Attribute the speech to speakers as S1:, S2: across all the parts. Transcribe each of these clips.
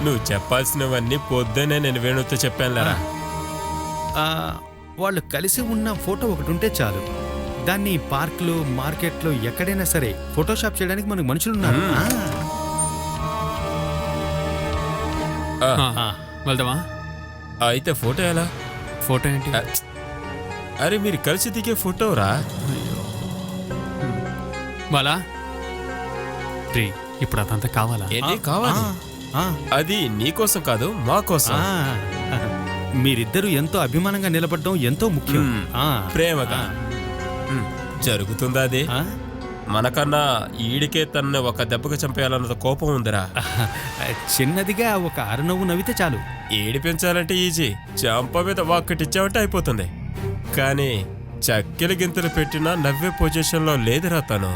S1: నువ్వు చెప్పాల్సినవన్నీ పొద్దునే నేను వేణుతో చెప్పానులేరా.
S2: వాళ్ళు కలిసి ఉన్న ఫోటో ఒకటి ఉంటే చాలు. దాన్ని పార్క్లో, మార్కెట్లో ఎక్కడైనా సరే ఫోటోషాప్ చేయడానికి మనకు మనుషులున్నారు.
S3: వెళ్దామా?
S1: అయితే ఫోటో ఎలా?
S3: ఫోటో ఏంటి?
S1: అరే మీరు కలిసి దిగే ఫోటో రా.
S3: బాలా రే, ఇప్పుడు అదంతా కావాలా?
S1: ఏంటి కావాలి? అది నీకోసం కాదు, మా కోసం.
S2: మీరిద్దరూ ఎంతో అభిమానంగా నిలబడడం ఎంతో ముఖ్యం.
S1: ప్రేమగా జరుగుతుందా అది? మనకన్నా ఈడికే తనని ఒక దెబ్బకు చంపేయాలన్నది కోపం ఉందిరా.
S2: చిన్నదిగా ఒక అరునవ్వు నవ్వితే చాలు.
S1: ఏడిపించాలంటే ఈజీ, చంప మీద ఒక్కటిచ్చావంటే అయిపోతుంది. కానీ చక్కెల గింతలు పెట్టినా నవ్వే పొజిషన్లో లేదురా తను.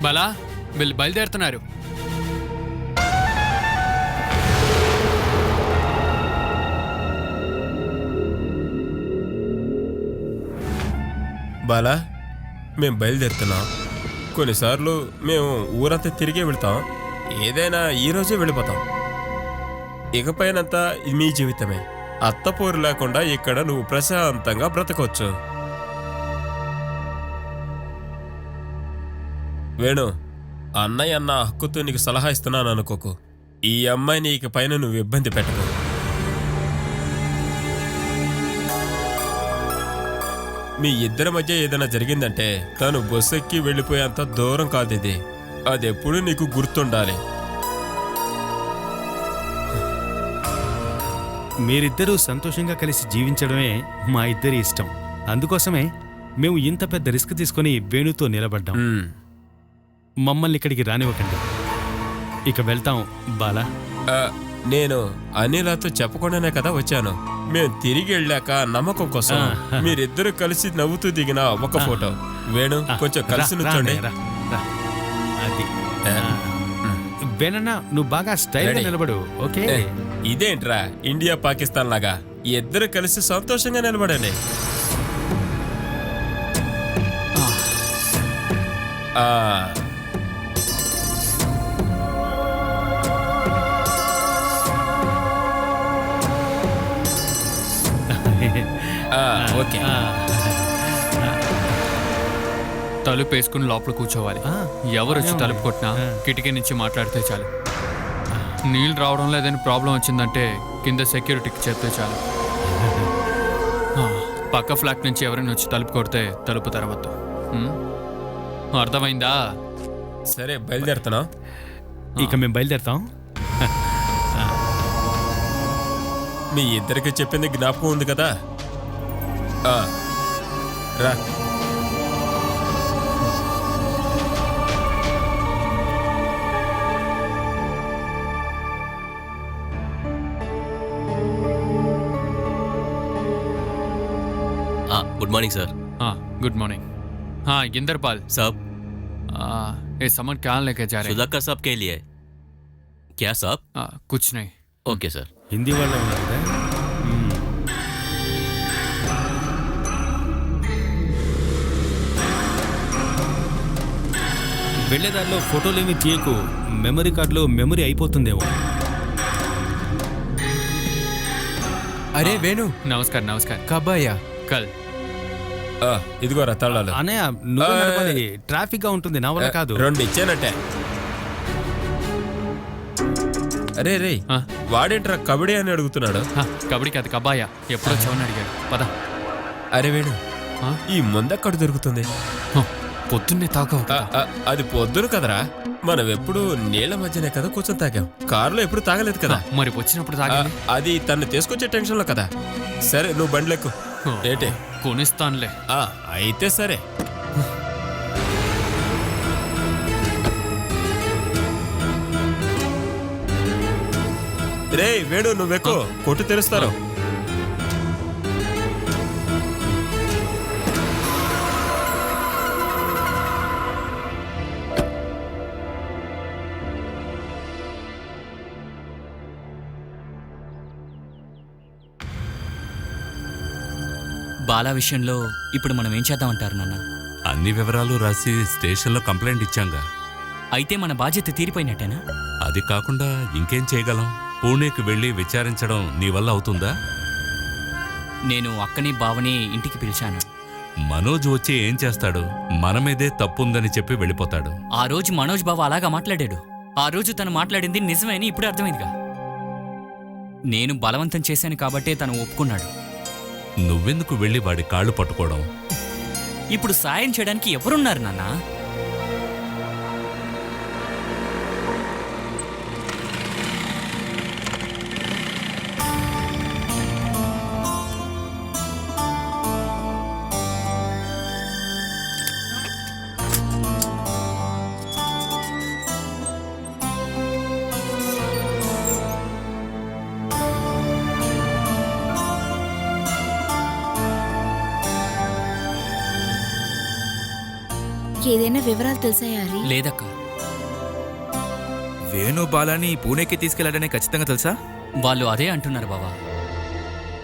S3: బాలా వీళ్ళు బయలుదేరుతున్నారు.
S1: బాలా మేము బయలుదేరుతున్నాం. కొన్నిసార్లు మేము ఊరంతా తిరిగే వెళ్తాం, ఏదైనా ఈరోజే వెళ్ళిపోతాం. ఇకపైనంతా మీ జీవితమే. అత్తపోరు లేకుండా ఇక్కడ నువ్వు ప్రశాంతంగా బ్రతకొచ్చు. వేణు, అన్నయ్య అన్న హక్కుతో నీకు సలహా ఇస్తున్నాను అనుకోకు. ఈ అమ్మాయిని ఇక పైన నువ్వు ఇబ్బంది పెట్టకు. మీ ఇద్దరి మధ్య ఏదైనా జరిగిందంటే తను బస్సు ఎక్కి వెళ్ళిపోయేంత దూరం కాదు ఇది. అదెప్పుడు నీకు గుర్తుండాలి.
S2: మీరిద్దరూ సంతోషంగా కలిసి జీవించడమే మా ఇద్దరి ఇష్టం. అందుకోసమే మేము ఇంత పెద్ద రిస్క్ తీసుకుని వేణుతో నిలబడ్డాం. మమ్మల్ని ఇక్కడికి రానివ్వకండి. ఇక వెళ్తాం బాలా.
S1: నేను అనిలాతో చెప్పకుండానే కదా వచ్చాను. మేము తిరిగి వెళ్ళాక నమ్మకం కోసం మీరిద్దరు కలిసి నవ్వుతూ దిగిన ఒక ఫోటో. వేణు కొంచెం కలిసి నుంచోండి.
S2: అది వేణన్నా, నువ్వు బాగా స్టైల్గా నిలబడు. ఓకే,
S1: ఇదేంట్రా ఇండియా పాకిస్తాన్ లాగా? ఇద్దరు కలిసి సంతోషంగా నిలబడండి. ఓకే,
S3: తలుపు వేసుకుని లోపల కూర్చోవాలి. ఎవరు వచ్చి తలుపు కొట్టినా కిటికీ నుంచి మాట్లాడితే చాలు. నీళ్ళు రావడం లేదని ప్రాబ్లం వచ్చిందంటే కింద సెక్యూరిటీకి చెప్తే చాలు. పక్క ఫ్లాట్ నుంచి ఎవరైనా వచ్చి తలుపు కొడితే తలుపు తెరవద్దు. అర్థమైందా?
S1: సరే బయలుదేరుతున్నా.
S2: ఇక మేము బయలుదేరుతాం.
S1: మీ ఇద్దరికి చెప్పింది జ్ఞాపకం ఉంది కదా? రా.
S4: Good morning sir.
S3: Good morning. हाँ इंदरपाल
S4: साहब,
S3: ये सामान क्या लेके जा रहे हैं?
S4: सुधाकर साहब के लिए। क्या साहब?
S3: कुछ नहीं।
S4: Okay sir.
S2: हिंदी वाला उన్నారు కదా. వెళ్ళేదారిలో ఫోటోలేమి తీయకు. మెమరీ కార్డులో మెమరీ అయిపోతుందేమో.
S5: అరే వేణు,
S3: नमस्कार नमस्कार।
S5: కబ్ ఆయా?
S3: कल।
S1: ఇదిగోరా తళ్ళాలు.
S2: అన్నయ్య నువ్వు నడపాలి, ట్రాఫిక్ గా ఉంటుంది, నా వల్ల కాదు.
S1: రెండు ఇచ్చానట్టే. అరే రే, వాడేంట్రా కబడ్డీ అని అడుగుతున్నాడు?
S3: కబడ్డీ కాదు, కబాయా. ఎప్పుడు వచ్చావని అడిగాడు. పద.
S1: అరే వేణు, ఈ ముందెక్కడ దొరుకుతుంది?
S3: పొద్దున్నే తాగావు.
S1: అది పొద్దున కదరా, మనం ఎప్పుడు నీళ్ల మధ్యనే కదా కూర్చొని తాగాం. కారులో ఎప్పుడు తాగలేదు కదా.
S3: మరి వచ్చినప్పుడు తాగాలి.
S1: అది తను తీసుకొచ్చే టెన్షన్ లో కదా. సరే నువ్వు బండ్లెక్కు. ఏంటే
S3: కొనిస్తానులే.
S1: అయితే సరే. రే వేణు, నువ్వెక్కు, కొట్టు తెరుస్తారు.
S6: బాలా విషయంలో ఇప్పుడు మనం ఏం చేద్దామంటారు నాన్న?
S7: అన్ని వివరాలు రాసి స్టేషన్లో కంప్లైంట్ ఇచ్చాంగా.
S6: అయితే మన బాధ్యత తీరిపోయినట్టేనా?
S7: అది కాకుండా ఇంకేం చేయగలం? పూణేకి వెళ్ళి విచారించడం నీ వల్ల అవుతుందా?
S6: నేను అక్కని బావని ఇంటికి పిలిచాను.
S7: మనోజ్ వచ్చి ఏం చేస్తాడు? మన మీదే తప్పుందని చెప్పి వెళ్ళిపోతాడు.
S6: ఆ రోజు మనోజ్ బావ అలాగా మాట్లాడాడు. ఆ రోజు తను మాట్లాడింది నిజమే అని ఇప్పుడు అర్థమైందిగా. నేను బలవంతం చేశాను కాబట్టే తను ఒప్పుకున్నాడు.
S7: నువ్వెందుకు వెళ్ళి వాడి కాళ్ళు పట్టుకోవడం?
S6: ఇప్పుడు సాయం చేయడానికి ఎవరున్నారు నాన్నా?
S8: ఏదైనా వివరాలు తెలుసాయా హరి?
S6: లేదక్క.
S5: వేణు బాలాని పూణేకి తీసుకెళ్లాడనే ఖచ్చితంగా తెలుసా?
S6: వాళ్ళు అదే అంటున్నారు బావా.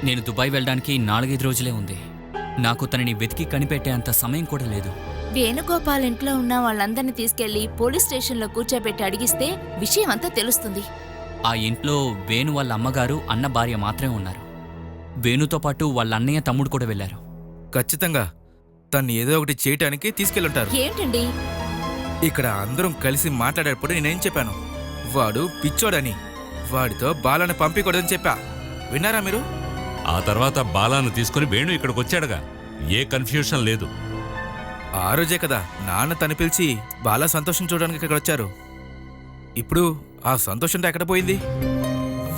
S6: నేను దుబాయ్ వెళ్ళడానికి 4-5 రోజులే ఉంది. నాకు తనని వెతికి కనిపెట్టే అంత సమయం కూడా లేదు.
S8: వేణుగోపాల్ ఇంట్లో ఉన్న వాళ్ళందరినీ తీసుకెళ్లి పోలీస్ స్టేషన్లో కూర్చోబెట్టి అడిగిస్తే విషయం అంతా తెలుస్తుంది.
S6: ఆ ఇంట్లో వేణు వాళ్ళ అమ్మగారు, అన్న భార్య మాత్రమే ఉన్నారు. వేణుతో పాటు వాళ్ళ అన్నయ్య, తమ్ముడు కూడా వెళ్ళారు.
S5: ఖచ్చితంగా తన్ని ఏదో ఒకటి చేయటానికి తీసుకెళ్ళుంటారు.
S8: ఏంటండి?
S5: ఇక్కడ అందరం కలిసి మాట్లాడేటప్పుడు నేనేం చెప్పాను? వాడు పిచ్చోడని. వాడితో బాలాని పంపించకూడదని చెప్పా. విన్నారా మీరు?
S7: ఆ తర్వాత బాలాను తీసుకుని వేణు ఇక్కడికి వచ్చాడుగా. ఏ కన్ఫ్యూషన్ లేదు.
S5: ఆ రోజే కదా నాన్న తను పిలిచి బాలా సంతోషం చూడడానికి ఇక్కడ వచ్చారు. ఇప్పుడు ఆ సంతోషంతో ఎక్కడ పోయింది?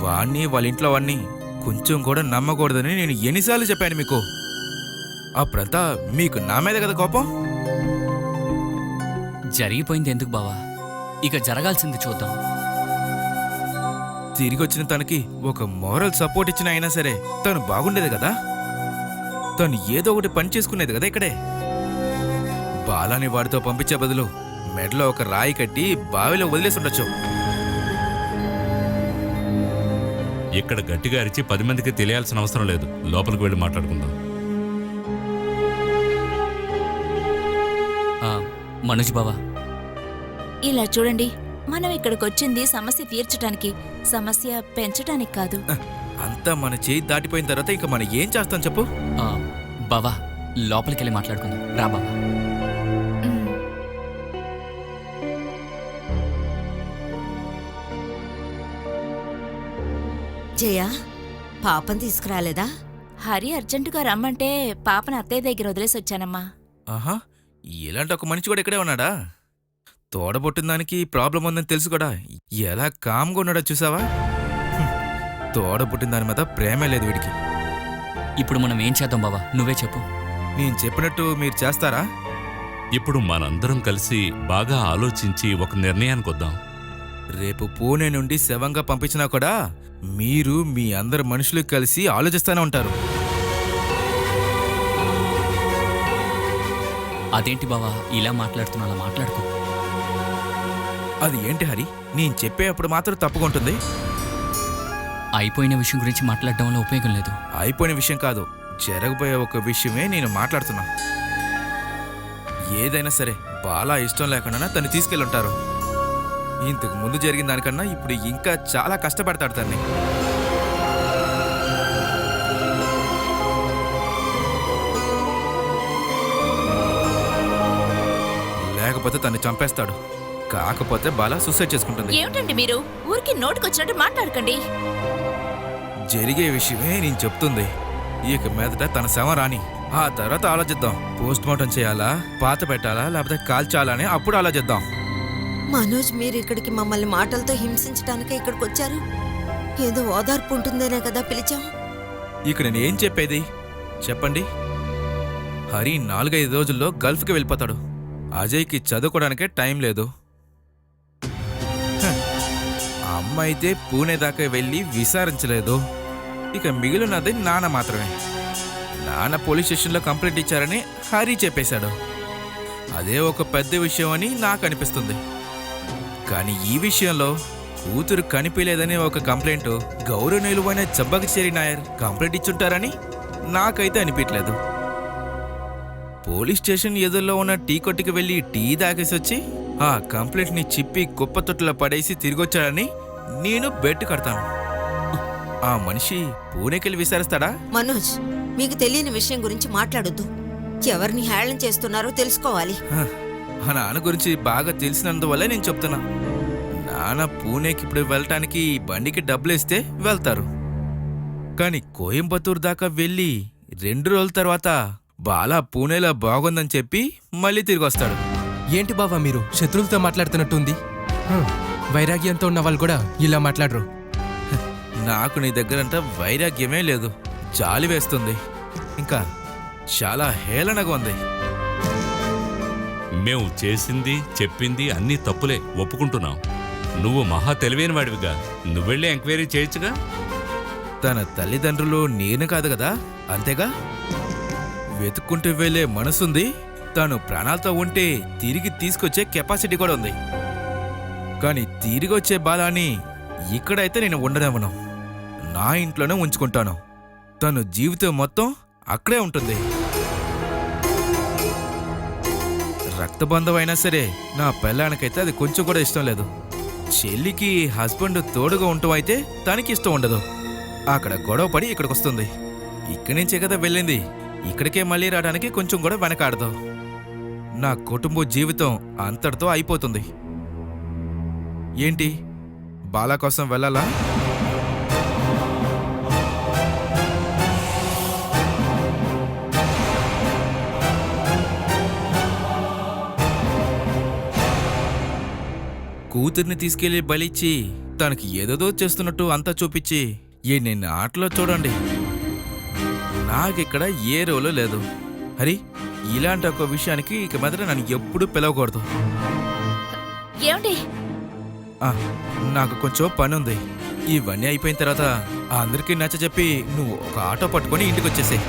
S5: వాణ్ణి వాళ్ళ ఇంట్లో వాణ్ణి కొంచెం కూడా నమ్మకూడదని నేను ఎన్నిసార్లు చెప్పాను మీకు? అప్పుడంతా మీకు నా మీద కదా కోపం?
S6: జరిగిపోయింది ఎందుకు బావా, ఇక జరగాల్సింది చూద్దాం.
S5: తిరిగి వచ్చిన తనకి ఒక మోరల్ సపోర్ట్ ఇచ్చిన అయినా సరే తను బాగుండేది కదా. తను ఏదో ఒకటి పని చేసుకునేది కదా ఇక్కడే. బాలాని వాడితో పంపించే బదులు మెడలో ఒక రాయి కట్టి బావిలో వదిలేసి ఉండొచ్చు.
S7: ఇక్కడ గట్టిగా అరిచి 10 మందికి తెలియాల్సిన అవసరం లేదు. లోపలికి వెళ్ళి మాట్లాడుకుందాం.
S6: మనోజ్ బావా,
S8: ఇలా చూడండి, మనం ఇక్కడికి వచ్చింది సమస్య తీర్చడానికి, సమస్య పెంచడానికి కాదు.
S5: అంతా మన చేయి దాటిపోయిన తర్వాత ఇంకా మనం ఏం చేస్తాం చెప్పు?
S6: బావా లోపలికి వెళ్ళి మాట్లాడుకుందాం రా బావా.
S8: ఉమ్.
S9: జయ, పాపం తీసుకురాలేదా?
S8: హరి అర్జెంటుగా రమ్మంటే పాపను అత్తయ్య దగ్గర వదిలేసి వచ్చానమ్మా.
S5: ఆహా, ఇలాంటి ఒక మనిషి కూడా ఇక్కడే ఉన్నాడా? తోడబొట్టిన దానికి ప్రాబ్లం ఉందని తెలుసు కూడా ఎలా కామ్గా ఉన్నాడో చూసావా? తోడబుట్టిన దాని మీద ప్రేమే లేదు వీడికి.
S6: ఇప్పుడు మనం ఏం చేద్దాం బావా, నువ్వే చెప్పు.
S5: నేను చెప్పినట్టు మీరు చేస్తారా?
S7: ఇప్పుడు మనందరం కలిసి బాగా ఆలోచించి ఒక నిర్ణయానికి వద్దాం.
S5: రేపు పూణే నుండి శవంగా పంపించినా కూడా మీరు మీ అందరు మనుషులు కలిసి ఆలోచిస్తూనే ఉంటారు.
S6: అదేంటి బావా ఇలా మాట్లాడుతున్నా? అలా మాట్లాడుకో.
S5: అది ఏంటి హరి, నేను చెప్పేటప్పుడు మాత్రం తప్పుగా ఉంటుంది.
S6: అయిపోయిన విషయం గురించి మాట్లాడడం వల్ల ఉపయోగం లేదు.
S5: అయిపోయిన విషయం కాదు, జరగబోయే ఒక విషయమే నేను మాట్లాడుతున్నా. ఏదైనా సరే బాలా ఇష్టం లేకుండా తను తీసుకెళ్ళుంటారు. ఇంతకు ముందు జరిగిన దానికన్నా ఇప్పుడు ఇంకా చాలా కష్టపడతాడు తన్ని. లేకపోతే తన్ని చంపేస్తాడు. కాకపోతే బాలా సూసైడ్ చేసుకుంటుంది.
S8: ఏమిటండి మీరు ఊరికి నోటికొచ్చినట్టు మాట్లాడకండి.
S5: జరిగే విషయమే నేను చెప్తుంది. ఇక మీదట తన శవం రాని, ఆ తర్వాత ఆలోచిద్దాం. పోస్ట్ మార్టం చేయాలా, పాత పెట్టాలా, లేకపోతే కాల్చాలా అని అప్పుడు ఆలోచిద్దాం.
S9: మనోజ్, మీరు ఇక్కడికి మమ్మల్ని మాటలతో హింసించడానికే ఇక్కడికి వచ్చారు? ఏదో ఓదార్పు ఉంటుందనే కదా పిలిచాం.
S5: ఇక్కడ నేనేం చెప్పేది చెప్పండి? హరి 4-5 రోజుల్లో గల్ఫ్కి వెళ్ళిపోతాడు. అజయ్కి చదువుకోవడానికే టైం లేదు. అమ్మ అయితే పూణే దాకా వెళ్ళి విచారించలేదు. ఇక మిగిలినది నాన్న మాత్రమే. నాన్న పోలీస్ స్టేషన్లో కంప్లైంట్ ఇచ్చారని హరి చెప్పేశాడు. అదే ఒక పెద్ద విషయం అని నాకు అనిపిస్తుంది. కానీ ఈ విషయంలో కూతురు కనిపించలేదని ఒక కంప్లైంట్ గౌరవనీయులైన చబ్బకచేరి నాయర్ కంప్లైంట్ ఇచ్చుంటారని నాకైతే అనిపించలేదు. పోలీస్ స్టేషన్ ఎదురులో ఉన్న టీ కొట్టుకి వెళ్ళి టీ తాగేసి వచ్చి ఆ కంప్లైంట్ని చిప్పి కుప్ప తొట్టులో పడేసి తిరిగొచ్చాడని నేను బెట్ కడతాను. ఆ మనిషి పూణేకెళ్ళి విచారిస్తాడా?
S9: మనోజ్, మీకు తెలియని విషయం గురించి మాట్లాడొద్దు. ఎవరిని హేళన చేస్తున్నారో తెలుసుకోవాలి.
S5: ఆ నాన్న గురించి బాగా తెలిసినందువల్లే నేను చెప్తున్నా. నాన్న పూణేకి ఇప్పుడు వెళ్ళటానికి బండికి డబ్బులేస్తే వెళ్తారు. కానీ కోయంబత్తూరు దాకా వెళ్ళి 2 రోజుల తర్వాత బాలా పూణేలో బాగుందని చెప్పి మళ్ళీ తిరిగి వస్తాడు.
S10: ఏంటి బావా మీరు శత్రువులతో మాట్లాడుతున్నట్టుంది? వైరాగ్యంతో ఉన్న వాళ్ళు కూడా ఇలా మాట్లాడరు.
S5: నాకు నీ దగ్గరంట వైరాగ్యమే లేదు, జాలి వేస్తుంది. ఇంకా చాలా హేళనగా ఉంది.
S7: మేము చేసింది చెప్పింది అన్నీ తప్పులే ఒప్పుకుంటున్నాం. నువ్వు మహా తెలివైన వాడివిగా, నువ్వెళ్ళి ఎంక్వైరీ చేయొచ్చుగా.
S5: తన తల్లిదండ్రులు నేను కాదు కదా, అంతేగా. వెతుక్కుంటూ వెళ్ళే మనసుంది. తాను ప్రాణాలతో ఉంటే తిరిగి తీసుకొచ్చే కెపాసిటీ కూడా ఉంది. కానీ తిరిగి వచ్చే బాలాన్ని ఇక్కడైతే నేను ఉండనివ్వను. నా ఇంట్లోనే ఉంచుకుంటాను. తను జీవితం మొత్తం అక్కడే ఉంటుంది. రక్తబంధం అయినా సరే నా పెళ్ళానికైతే అది కొంచెం కూడా ఇష్టం లేదు. చెల్లికి హస్బెండ్ తోడుగా ఉండటం అయితే తనకి ఇష్టం ఉండదు. అక్కడ గొడవ పడి ఇక్కడికి వస్తుంది. ఇక్కడి నుంచే కదా వెళ్ళింది, ఇక్కడికే మళ్ళీ రావడానికి కొంచెం కూడా వెనకాడదు. నా కుటుంబ జీవితం అంతటితో అయిపోతుంది. ఏంటి, బాలా కోసం వెళ్ళాలా? కూతుర్ని తీసుకెళ్లి బలిచ్చి తనకి ఏదేదో చేస్తున్నట్టు అంతా చూపించి నిన్న ఆటలో చూడండి. నాకిక్కడ ఏ రోలు లేదు. హరి, ఇలాంటి ఒక విషయానికి ఇక మీద నన్ను ఎప్పుడూ పిలవకూడదు.
S8: ఏమండి?
S5: నాకు కొంచెం పని ఉంది. ఇవన్నీ అయిపోయిన తర్వాత అందరికీ నచ్చ చెప్పి నువ్వు ఒక ఆటో పట్టుకొని ఇంటికి వచ్చేసేయ్.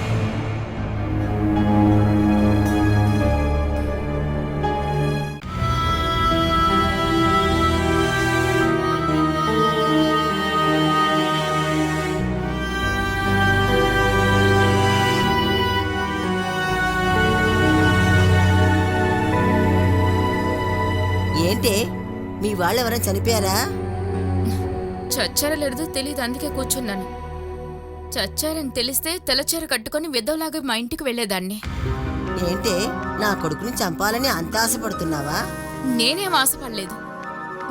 S9: ఏంటే, మీ వాళ్ళెవరైనా చనిపోయారా?
S11: చచ్చారో లేదో తెలియదు, అందుకే కూర్చున్నాను. చచ్చారని తెలిస్తే తెల్లచీర కట్టుకొని విధవలాగా మా ఇంటికి వెళ్లేదాన్ని.
S9: ఏంటే, నా కొడుకుని చంపాలని అంత ఆశపడుతున్నావా?
S11: నేనేం ఆశపడలేదు.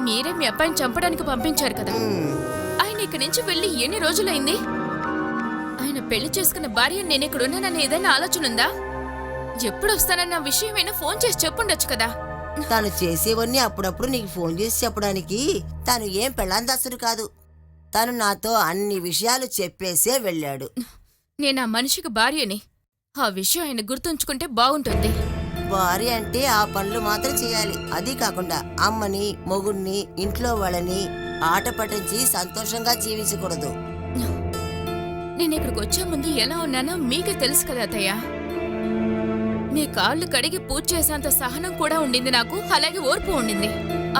S11: మీరే మీ అబ్బాయిని చంపడానికి పంపించారు కదా. ఆయన ఇక్కడి నుంచి వెళ్ళి ఎన్ని రోజులైంది? ఆయన పెళ్లి చేసుకున్న భార్య నేను ఇక్కడ ఉన్నానని ఏదైనా ఆలోచన ఉందా? ఎప్పుడు వస్తానన్న విషయమైనా ఫోన్ చేసి చెప్పుండొచ్చు కదా.
S9: తాను చేసేవన్నీ అప్పుడప్పుడు నీకు ఫోన్ చేసి చెప్పడానికి తాను ఏం పెళ్ళాందాసుడు కాదు. తను నాతో అన్ని విషయాలు చెప్పేసే వెళ్ళాడు.
S11: నేను ఆ మనిషికి భార్యని. ఆ విషయం ఆయన గుర్తుంచుకుంటే బాగుంటుంది.
S9: భార్య అంటే ఆ పనులు మాత్రం చేయాలి. అది కాకుండా అమ్మని, మొగుణ్ణి, ఇంట్లో వాళ్ళని ఆట పట్టించి సంతోషంగా జీవించకూడదు.
S11: నేను ఇక్కడికి వచ్చే ముందు ఎలా ఉన్నానో మీకే తెలుసు కదా అత్తయ్య. మీ కాళ్ళు కడిగి పూజ చేసేంత సహనం కూడా ఉండింది నాకు, అలాగే ఓర్పు ఉండింది.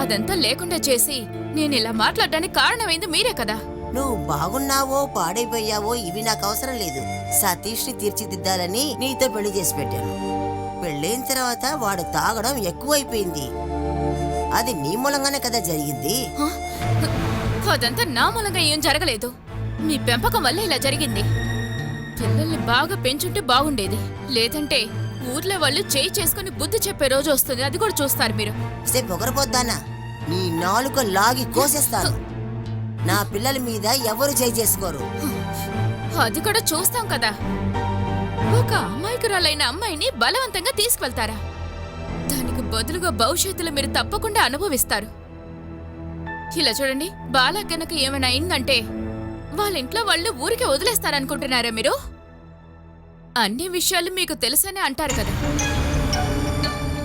S11: అదంతా లేకుండా చేసి నేను ఇలా మాట్లాడడానికి కారణమైంది మీరే కదా.
S9: నువ్వు బాగున్నావో పాడైపోయావో ఇవి నాకు అవసరం లేదు. సతీష్ని తీర్చిదిద్దాలని నీతో పెళ్లి చేసి పెట్టాను. పెళ్ళైన తర్వాత వాడు తాగడం ఎక్కువైపోయింది. అది నీ మూలంగానే కదా జరిగింది.
S11: అదంతా నా మూలంగా ఏం జరగలేదు. మీ పెంపకం వల్ల ఇలా జరిగింది. పిల్లల్ని బాగా పెంచుంటే బాగుండేది. లేదంటే ఊర్లో వాళ్ళు చేయి చేసుకుని బుద్ధి చెప్పే రోజు వస్తుంది. అది కూడా చూస్తారు మీరు.
S9: పొగరపోద్దానా, నీ నాలుక లాగి కోసేస్తాను. నా పిల్లల మీద ఎవరు చేయి చేసుకోరు.
S11: అది కూడా చూస్తాం కదా. ఒక అమాయకురాలైన అమ్మాయిని బలవంతంగా తీసుకువెళ్తారా? దానికి బదులుగా భవిష్యత్తులో మీరు తప్పకుండా అనుభవిస్తారు. ఇలా చూడండి, బాలా కనుక ఏమైనా అయిందంటే వాళ్ళ ఇంట్లో వాళ్ళు ఊరికే వదిలేస్తారనుకుంటున్నారా మీరు? అన్ని విషయాలు మీకు తెలుసనే అంటారు కదా.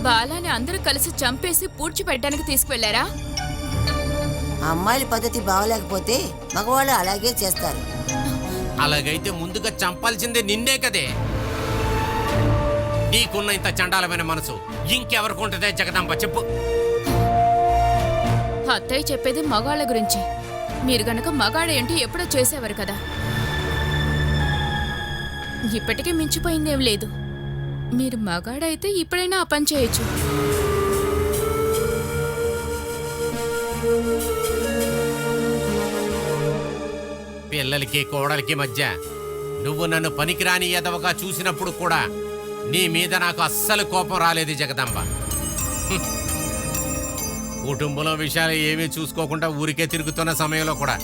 S11: బాలాని అందరూ కలిసి చంపేసి పూడ్చిపెట్టడానికి తీసుకువెళ్లారా?
S9: అమ్మాయిల పద్ధతి బాగలేకపోతే మగవాళ్ళు అలాగే చేస్తారు.
S12: అలాగైతే ముందుగా చంపాల్సిందే నిన్నే కదే. నీకున్న ఇంత చండాలమైన మనసు ఇంకెవరికి ఉంటుందే జగదాంబ, చెప్పు.
S11: అత్తయ్య చెప్పేది మగాళ్ళ గురించి. మీరు గనక మగాడు ఏంటి ఎప్పుడో చేసేవారు కదా. ఇప్పటికే మించిపోయిందేం లేదు. మీరు మగాడైతే ఇప్పుడైనా ఆ పని చేయొచ్చు.
S12: పిల్లలకి కోడలికి మధ్య నువ్వు నన్ను పనికిరాని ఎదవగా చూసినప్పుడు కూడా నీ మీద నాకు అస్సలు కోపం రాలేదు జగదంబ. హ్మ్. కుటుంబంలో విషయాలు ఏమీ చూసుకోకుండా ఊరికే తిరుగుతున్న సమయంలో కూడా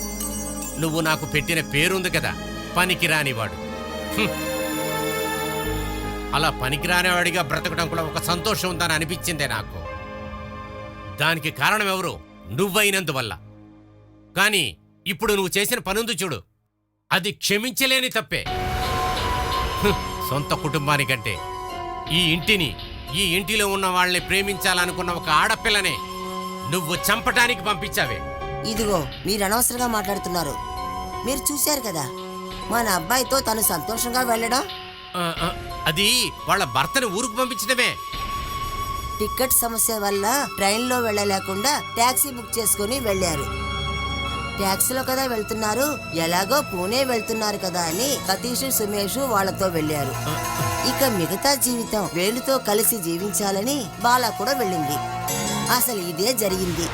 S12: నువ్వు నాకు పెట్టిన పేరుంది కదా, పనికిరానివాడు. హ్మ్. అలా పనికిరానివాడిగా బ్రతకడం కూడా ఒక సంతోషం ఉందని అనిపించిందే నాకు. దానికి కారణం ఎవరు? నువ్వైనందువల్ల. కానీ ఇప్పుడు నువ్వు చేసిన పనుంది చూడు, అది క్షమించలేని తప్పే. హ్మ్. సొంత కుటుంబానికంటే ఈ ఇంటిని, ఈ ఇంటిలో ఉన్న వాళ్ళని ప్రేమించాలనుకున్న ఒక ఆడపిల్లనే నువ్వు చంపటానికి పంపించావే.
S9: ఇదిగో మీరు అనవసరంగా మాట్లాడుతున్నారు. మీరు చూశారు కదా మన అబ్బాయితో తను సంతోషంగా వెళ్ళడం.
S12: అది వాళ్ళ భర్తని ఊరుకు పంపించడమే.
S9: టికెట్ సమస్య వల్ల ట్రైన్లో వెళ్ళలేకుండా టాక్సీ బుక్ చేసుకుని వెళ్ళారు. టాక్సీలో కదా వెళ్తున్నారు, ఎలాగో పూణే వెళ్తున్నారు కదా అని సతీష్ సుమేష్ వాళ్ళతో వెళ్ళారు. ఇక మిగతా జీవితం వేణుతో కలిసి జీవించాలని బాలా కూడా వెళ్ళింది. అసలు ఇదే జరిగింది.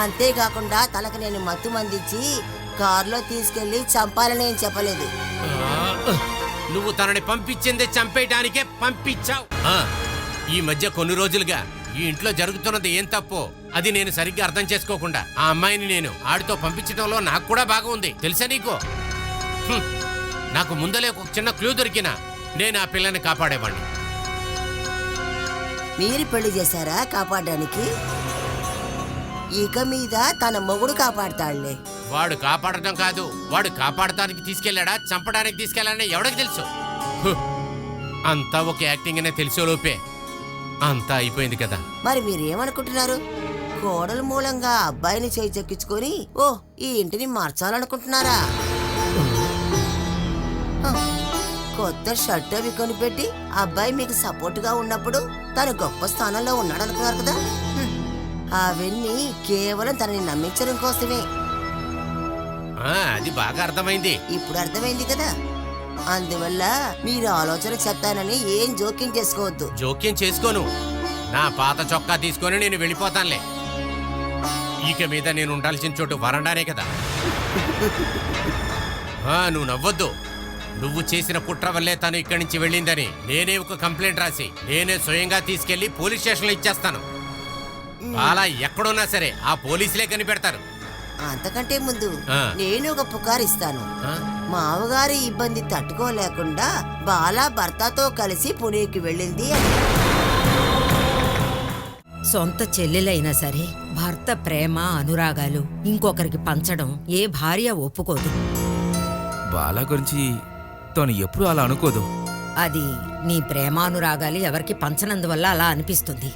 S9: అంతేకాకుండా తనకు నేను మత్తు మందించి కారులో తీసుకెళ్లి చంపాలని ఏం చెప్పలేదు.
S12: నువ్వు తనని పంపించిందే చంపేయటానికే పంపించావు. ఈ మధ్య కొన్ని రోజులుగా ఈ ఇంట్లో జరుగుతున్నది ఏం తప్పో అది నేను సరిగ్గా అర్థం చేసుకోకుండా ఆ అమ్మాయిని నేను ఆడితో పంపించడంలో నాకు కూడా బాగా ఉంది తెలుసా నీకు. హ్మ్. నాకు ముందలే ఒక చిన్న క్లూ దొరికినా నేను ఆ పిల్లని కాపాడేవాడిని.
S9: మీరు పెళ్లి చేశారా కాపాడడానికి? ఇక మీద తన మొగుడు కాపాడతాడులే.
S12: వాడు కాపాడటం కాదు, వాడు కాపాడటానికి తీసుకెళ్లాడా చంపడానికి తీసుకెళ్లాడని ఎవడికి తెలుసు? హు. అంతా ఒక యాక్టింగ్ అనే తెలిసేలోపే అంతా అయిపోయింది కదా.
S9: మరి మీరేమనుకుంటున్నారు? కోడల మూలంగా అబ్బాయిని చేయి చెక్కించుకొని ఓ ఈ ఇంటిని మార్చాలనుకుంటున్నారా? కొత్త షర్ట్ అవి కొనిపెట్టి అబ్బాయి మీకు సపోర్ట్ గా ఉన్నప్పుడు తను గొప్ప స్థానంలో ఉన్నాడు అనుకున్నారు కదా. అవన్నీ కేవలం తనని నమ్మించడం కోసమే.
S12: అది బాగా అర్థమైంది.
S9: ఇప్పుడు అర్థమైంది కదా. అందువల్ల మీరు ఆలోచన చెప్తానని ఏం జోక్యం చేసుకోవద్దు.
S12: జోక్యం చేసుకోను. నా పాత చొక్కా తీసుకొని నేను వెళ్ళిపోతానులే. ఇక మీద నేను ఉండాల్సిన చోటు వరండానే కదా. నువ్వు నవ్వొద్దు. నువ్వు చేసిన కుట్ర వల్లే తను ఇక్కడి నుంచి వెళ్ళిందని నేనే ఒక కంప్లైంట్ రాసి నేనే స్వయంగా తీసుకెళ్లి పోలీస్ స్టేషన్లో ఇచ్చేస్తాను. అలా ఎక్కడున్నా సరే ఆ పోలీసులే కనిపెడతారు.
S9: అంతకంటే ముందు నేను ఒక పుకారు ఇస్తాను. మామగారి ఇబ్బంది తట్టుకోలేకుండా బాలా భర్తతో కలిసి పుణేకి వెళ్ళింది అని.
S13: సొంత చెల్లెలైనా సరే భర్త ప్రేమ అనురాగాలు ఇంకొకరికి పంచడం ఏ భార్య ఒప్పుకోదు.
S5: బాలా గురించి తను ఎప్పుడు అలా అనుకోదు.
S13: అది నీ ప్రేమానురాగాలు ఎవరికి పంచనందువల్ల అలా అనిపిస్తుంది.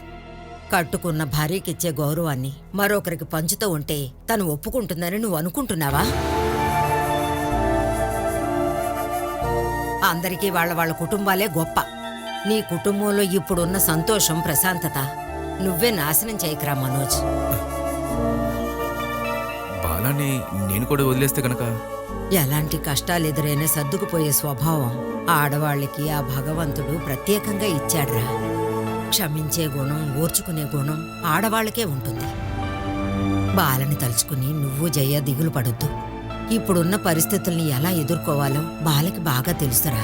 S13: కట్టుకున్న భార్యకిచ్చే గౌరవాన్ని మరొకరికి పంచుతూ ఉంటే తను ఒప్పుకుంటుందని నువ్వు అనుకుంటున్నావా? అందరికీ వాళ్ళ కుటుంబాలే గొప్ప. నీ కుటుంబంలో ఇప్పుడున్న సంతోషం ప్రశాంతత నువ్వే నాశనం చేయకరా మనోజ్.
S5: బాలాని నేను కూడా వదిలేస్తే కనుక
S13: ఎలాంటి కష్టాలు ఎదురైనా సర్దుకుపోయే స్వభావం ఆడవాళ్ళకి ఆ భగవంతుడు ప్రత్యేకంగా ఇచ్చాడ్రా. క్షమించే గుణం, ఓర్చుకునే గుణం ఆడవాళ్లకే ఉంటుంది. బాలని తలుచుకుని నువ్వు జయ దిగులు పడొద్దు. ఇప్పుడున్న పరిస్థితుల్ని ఎలా ఎదుర్కోవాలో బాలకి బాగా తెలుసురా.